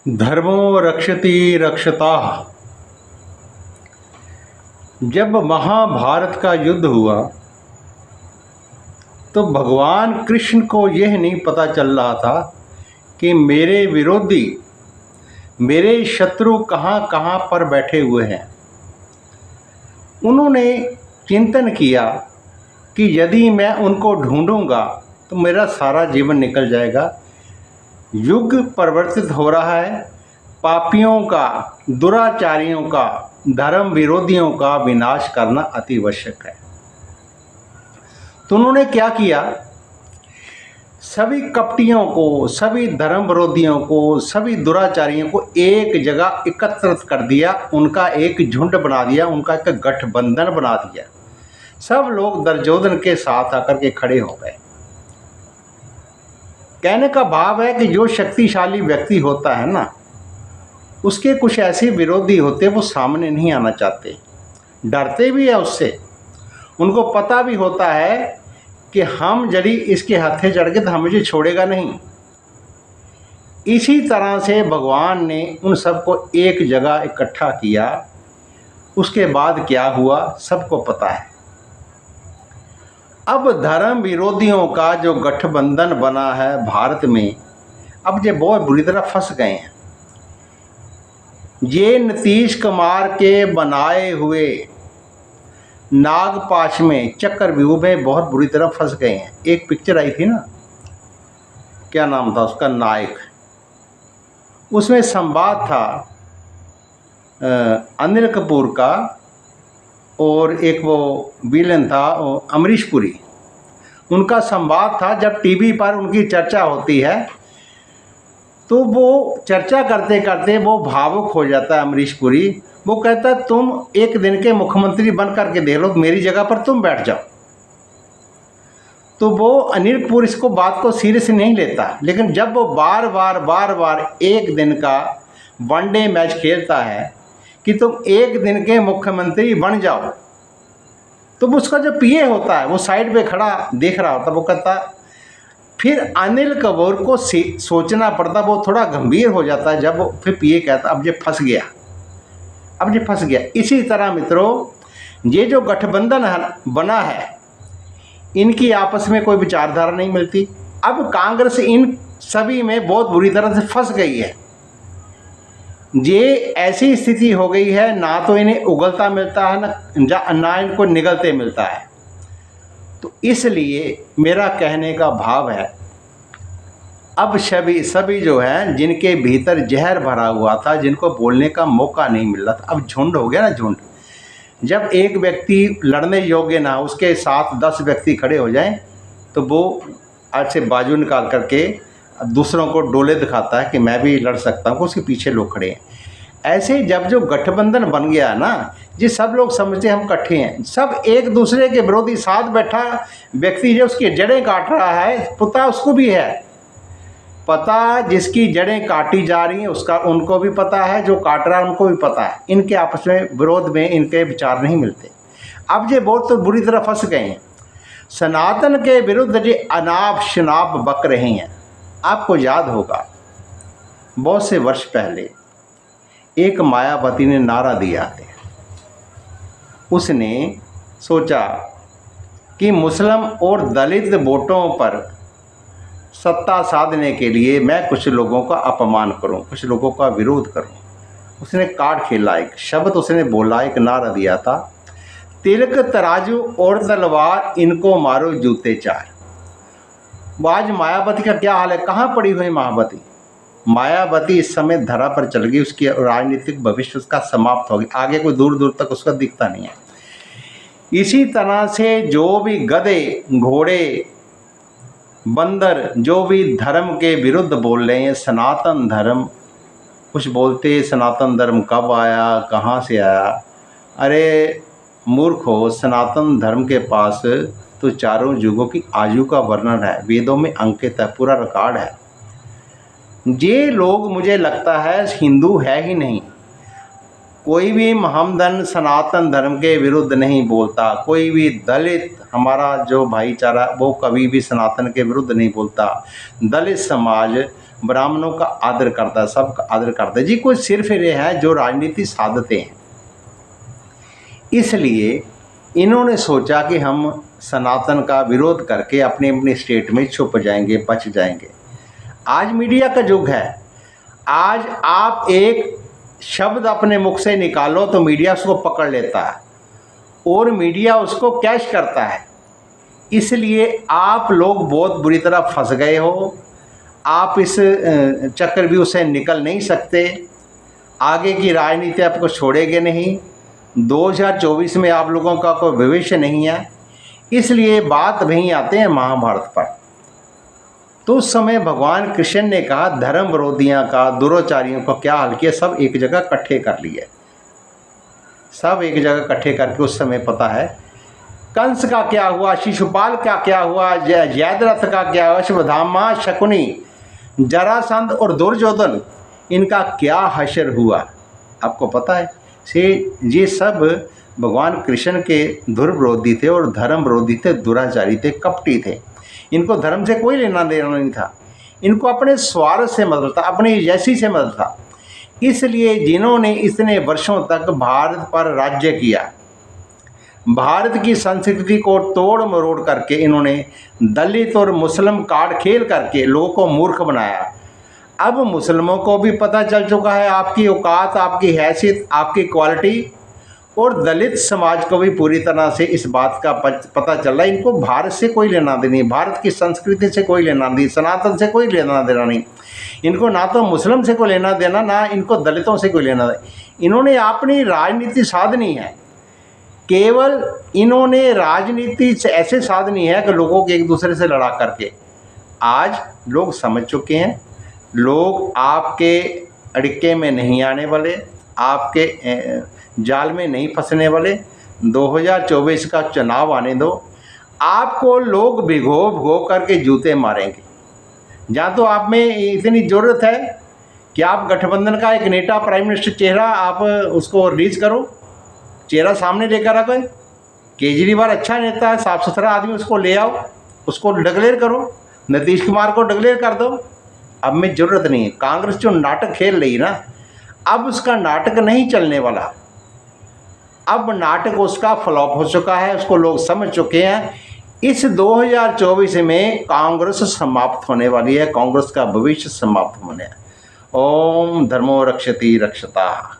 धर्मो रक्षति रक्षताः। जब महाभारत का युद्ध हुआ तो भगवान कृष्ण को यह नहीं पता चल रहा था कि मेरे विरोधी, मेरे शत्रु कहाँ कहाँ पर बैठे हुए हैं। उन्होंने चिंतन किया कि यदि मैं उनको ढूंढूंगा तो मेरा सारा जीवन निकल जाएगा। युग परिवर्तित हो रहा है, पापियों का, दुराचारियों का, धर्म विरोधियों का विनाश करना अति आवश्यक है। तो उन्होंने क्या किया, सभी कपटियों को, सभी धर्म विरोधियों को, सभी दुराचारियों को एक जगह एकत्रित कर दिया, उनका एक झुंड बना दिया, उनका एक गठबंधन बना दिया। सब लोग दुर्योधन के साथ आकर के खड़े हो गए। कहने का भाव है कि जो शक्तिशाली व्यक्ति होता है ना, उसके कुछ ऐसे विरोधी होते वो सामने नहीं आना चाहते, डरते भी है उससे। उनको पता भी होता है कि हम यदि इसके हत्थे चढ़ गए तो हम मुझे छोड़ेगा नहीं। इसी तरह से भगवान ने उन सबको एक जगह इकट्ठा किया। उसके बाद क्या हुआ सबको पता है। अब धर्म विरोधियों का जो गठबंधन बना है भारत में, अब ये बहुत बुरी तरह फंस गए हैं। ये नीतीश कुमार के बनाए हुए नागपाश में, चक्रव्यूह में बहुत बुरी तरह फंस गए हैं। एक पिक्चर आई थी ना, क्या नाम था उसका, नायक। उसमें संवाद था अनिल कपूर का और एक वो विलन था अमरीश पुरी। उनका संवाद था। जब टीवी पर उनकी चर्चा होती है तो वो चर्चा करते करते वो भावुक हो जाता है अमरीश पुरी। वो कहता है तुम एक दिन के मुख्यमंत्री बन करके देख लो, मेरी जगह पर तुम बैठ जाओ। तो वो अनिल कपूर इसको बात को सीरियस नहीं लेता, लेकिन जब वो बार बार एक दिन का वनडे मैच खेलता है कि तुम एक दिन के मुख्यमंत्री बन जाओ, तो उसका जो पीए होता है वो साइड पे खड़ा देख रहा होता। वो कहता, फिर अनिल कपूर को सोचना पड़ता, वो थोड़ा गंभीर हो जाता है। जब वो फिर पीए कहता अब ये फंस गया, अब ये फंस गया। इसी तरह मित्रों, ये जो गठबंधन बना है, इनकी आपस में कोई विचारधारा नहीं मिलती। अब कांग्रेस इन सभी में बहुत बुरी तरह से फंस गई है। ये ऐसी स्थिति हो गई है, ना तो इन्हें उगलता मिलता है ना इनको निगलते मिलता है। तो इसलिए मेरा कहने का भाव है, अब सभी जो हैं जिनके भीतर जहर भरा हुआ था, जिनको बोलने का मौका नहीं मिल रहा था, अब झुंड हो गया ना, झुंड। जब एक व्यक्ति लड़ने योग्य ना, उसके साथ 10 व्यक्ति खड़े हो जाएं तो वो आज से बाजू निकाल करके दूसरों को डोले दिखाता है कि मैं भी लड़ सकता हूँ, उसके पीछे लोग खड़े हैं। ऐसे ही जब जो गठबंधन बन गया ना, जी सब लोग समझते हम इकट्ठे हैं, सब एक दूसरे के विरोधी। साथ बैठा व्यक्ति जो उसकी जड़ें काट रहा है, पता उसको भी है, पता जिसकी जड़ें काटी जा रही हैं उसका उनको भी पता है, जो काट रहा है उनको भी पता है। इनके आपस में विरोध में इनके विचार नहीं मिलते। अब ये बहुत तो बुरी तरह फंस गए हैं। सनातन के विरुद्ध जो अनाप शनाप बक रहे हैं। आपको याद होगा बहुत से वर्ष पहले एक मायावती ने नारा दिया है। उसने सोचा कि मुस्लिम और दलित वोटों पर सत्ता साधने के लिए मैं कुछ लोगों का अपमान करूं, कुछ लोगों का विरोध करूं। उसने कार्ड खेला, एक शब्द उसने बोला, एक नारा दिया था, तिलक तराजू और तलवार इनको मारो जूते चार। आज मायावती का क्या हाल है, कहाँ पड़ी हुई मायावती? मायावती इस समय धरा पर चल गई, उसकी राजनीतिक भविष्य उसका समाप्त हो गया, आगे कोई दूर दूर तक उसका दिखता नहीं है। इसी तरह से जो भी गधे, घोड़े, बंदर जो भी धर्म के विरुद्ध बोल रहे हैं, सनातन धर्म, कुछ बोलते सनातन धर्म कब आया, कहाँ से आया। अरे मूर्खो, सनातन धर्म के पास तो चारों युगों की आयु का वर्णन है, वेदों में अंकित है, पूरा रिकॉर्ड है। ये लोग मुझे लगता है हिंदू है ही नहीं। कोई भी महमदन सनातन धर्म के विरुद्ध नहीं बोलता, कोई भी दलित हमारा जो भाईचारा वो कभी भी सनातन के विरुद्ध नहीं बोलता। दलित समाज ब्राह्मणों का आदर करता है, सबका आदर करता है जी। कोई सिर्फ ये है जो राजनीति साधते हैं। इसलिए इन्होंने सोचा कि हम सनातन का विरोध करके अपने अपने स्टेट में छुप जाएंगे, बच जाएंगे। आज मीडिया का युग है। आज आप एक शब्द अपने मुख से निकालो तो मीडिया उसको पकड़ लेता है और मीडिया उसको कैश करता है। इसलिए आप लोग बहुत बुरी तरह फंस गए हो। आप इस चक्रव्यूह से निकल नहीं सकते। आगे की राजनीति आपको छोड़ेगे नहीं। 2024 में आप लोगों का कोई भविष्य नहीं है। इसलिए बात वहीं आते हैं महाभारत पर। तो उस समय भगवान कृष्ण ने कहा धर्म विरोधियों का, दुराचारियों का क्या हाल किया, सब एक जगह इकट्ठे कर लिए। सब एक जगह इकट्ठे करके उस समय पता है कंस का क्या हुआ, शिशुपाल का क्या हुआ, जयद्रथ का क्या हुआ, अश्वत्थामा, शकुनी, जरासंध और दुर्योधन, इनका क्या हश्र हुआ आपको पता है। से ये सब भगवान कृष्ण के दुर्विरोधी थे और धर्म विरोधी थे, दुराचारी थे, कपटी थे। इनको धर्म से कोई लेना देना नहीं था। इनको अपने स्वार्थ से मतलब था, अपनी यशी से मतलब था। इसलिए जिन्होंने इतने वर्षों तक भारत पर राज्य किया, भारत की संस्कृति को तोड़ मरोड़ करके इन्होंने दलित और मुस्लिम कार्ड खेल करके लोगों को मूर्ख बनाया। अब मुस्लिमों को भी पता चल चुका है आपकी औकात, आपकी हैसियत, आपकी क्वालिटी, और दलित समाज को भी पूरी तरह से इस बात का पता चल रहा है। इनको भारत से कोई लेना देना नहीं, भारत की संस्कृति से कोई लेना नहीं, सनातन से कोई लेना देना नहीं। इनको ना तो मुस्लिम से कोई लेना देना, ना इनको दलितों से कोई लेना देना। इन्होंने अपनी राजनीति साधनी है। केवल इन्होंने राजनीति ऐसे साधनी है कि लोगों के एक दूसरे से लड़ा करके। आज लोग समझ चुके हैं। लोग आपके अड़के में नहीं आने वाले, आपके जाल में नहीं फंसने वाले। 2024 का चुनाव आने दो, आपको लोग भिगो भिगो करके जूते मारेंगे। जहाँ तो आप में इतनी ज़रूरत है कि आप गठबंधन का एक नेता, प्राइम मिनिस्टर चेहरा आप उसको रिलीज करो, चेहरा सामने लेकर आ गए। केजरीवाल अच्छा नेता है, साफ सुथरा आदमी, उसको ले आओ, उसको डिक्लेयर करो, नीतीश कुमार को डिक्लेयर कर दो। अब में ज़रूरत नहीं है। कांग्रेस जो नाटक खेल रही ना, अब उसका नाटक नहीं चलने वाला। अब नाटक उसका फ्लॉप हो चुका है, उसको लोग समझ चुके हैं। इस 2024 में कांग्रेस समाप्त होने वाली है, कांग्रेस का भविष्य समाप्त होने है। ओम धर्मो रक्षति रक्षता।